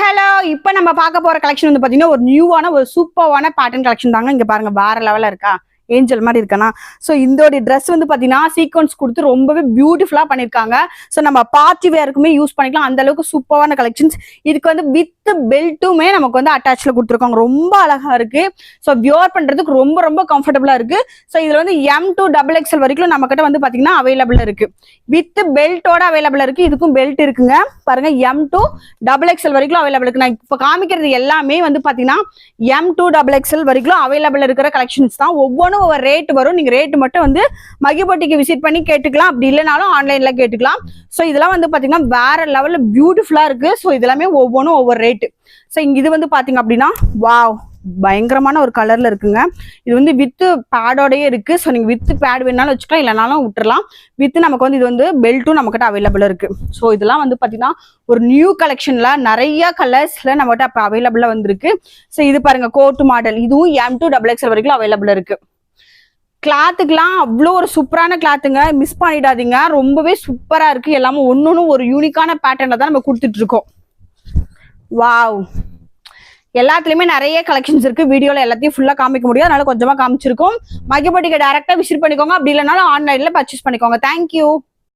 Hello இப்போ நம்ம பார்க்க போற கலெக்ஷன் வந்து பாத்தீங்கன்னா ஒரு நியூவான ஒரு சூப்பரான பேட்டர்ன் கலெக்ஷன் தாங்க. இங்க பாருங்க வேற லெவல்ல இருக்கா, ஏஞ்சல் மாதிரி இருக்கனா. ஸோ இந்த ட்ரெஸ் வந்து பாத்தீங்கன்னா சீக்வன்ஸ் கொடுத்து ரொம்பவே பியூட்டிஃபுல்லா பண்ணிருக்காங்க. ஸோ நம்ம பார்ட்டி வேருக்குமே யூஸ் பண்ணிக்கலாம், அந்த அளவுக்கு சூப்பரான கலெக்ஷன்ஸ். இதுக்கு வந்து வித் பெல்ட்டுமே நமக்கு வந்து அட்டாச்ல கொடுத்துருக்காங்க, ரொம்ப அழகா இருக்கு. ஸோ வியர் பண்றதுக்கு ரொம்ப ரொம்ப கம்ஃபர்டபுளா இருக்கு. ஸோ இதுல வந்து M2 XXL வரைக்கும் நம்ம கிட்ட வந்து பாத்தீங்கன்னா அவைலபிள் இருக்கு, வித் பெல்ட்டோட அவைலபிள் இருக்கு. இதுக்கும் பெல்ட் இருக்குங்க பாருங்க. M2 XXL வரைக்கும் அவைலபிள் இருக்கு. நான் இப்போ காமிக்கிறது எல்லாமே வந்து பாத்தீங்கன்னா M2 XXL வரைக்கும் அவைலபிள் இருக்கிற கலெக்ஷன்ஸ் தான். ஒவ்வொன்றும் ஒரு ரேட் வரும், நீங்க ரேட் மட்டும் வந்து மகிபட்டிக்கு விசிட் பண்ணி கேட்டுக்கலாம், அப்படி இல்லைனாலும் ஆன்லைன்ல கேட்டுக்கலாம். ஸோ இதெல்லாம் வந்து பாத்தீங்கன்னா வேற லெவல்ல பியூட்டிஃபுல்லா இருக்கு. ஸோ இதெல்லாமே ஒவ்வொன்றும் ஒவ்வொரு ரேட். ஸோ இங்க இது வந்து பாத்தீங்க அப்படின்னா வாவ் பயங்கரமான ஒரு கலர்ல இருக்குங்க. இது வந்து வித் பேடோடயே இருக்கு. ஸோ நீங்க வித் பேட் வேணாலும் வச்சுக்கலாம், இல்லைனாலும் விட்டுறலாம். வித் நமக்கு வந்து இது வந்து பெல்ட்டும் நம்ம கிட்ட அவைலபிள் இருக்கு. ஸோ இதெல்லாம் வந்து பாத்தீங்கன்னா ஒரு நியூ கலெக்ஷன்ல நிறைய கலர்ஸ்ல நம்ம கிட்ட அப்ப அவைலபிளா வந்திருக்கு. ஸோ இது பாருங்க கோட் மாடல், இதுவும் M2 XXL வரைக்கும் அவைலபிள் இருக்கு. கிளாத்துக்கெல்லாம் அவ்வளோ ஒரு சூப்பரான கிளாத்துங்க, மிஸ் பண்ணிடாதீங்க. ரொம்பவே சூப்பரா இருக்கு. எல்லாமே ஒன்னொன்னு ஒரு யூனிக்கான பேட்டர்ன்ல தான் நம்ம கொடுத்துட்டு இருக்கோம். வாவ், எல்லாத்துலயுமே நிறைய கலெக்ஷன்ஸ் இருக்கு. வீடியோல எல்லாத்தையும் ஃபுல்லா காமிக்க முடியாது, அதனால கொஞ்சமா காமிச்சிருக்கோம். மகிபட்டிக்கு டைரக்டா விசிட் பண்ணிக்கோங்க, அப்படி இல்லைனாலும் ஆன்லைன்ல பர்ச்சேஸ் பண்ணிக்கோங்க. தேங்க்யூ.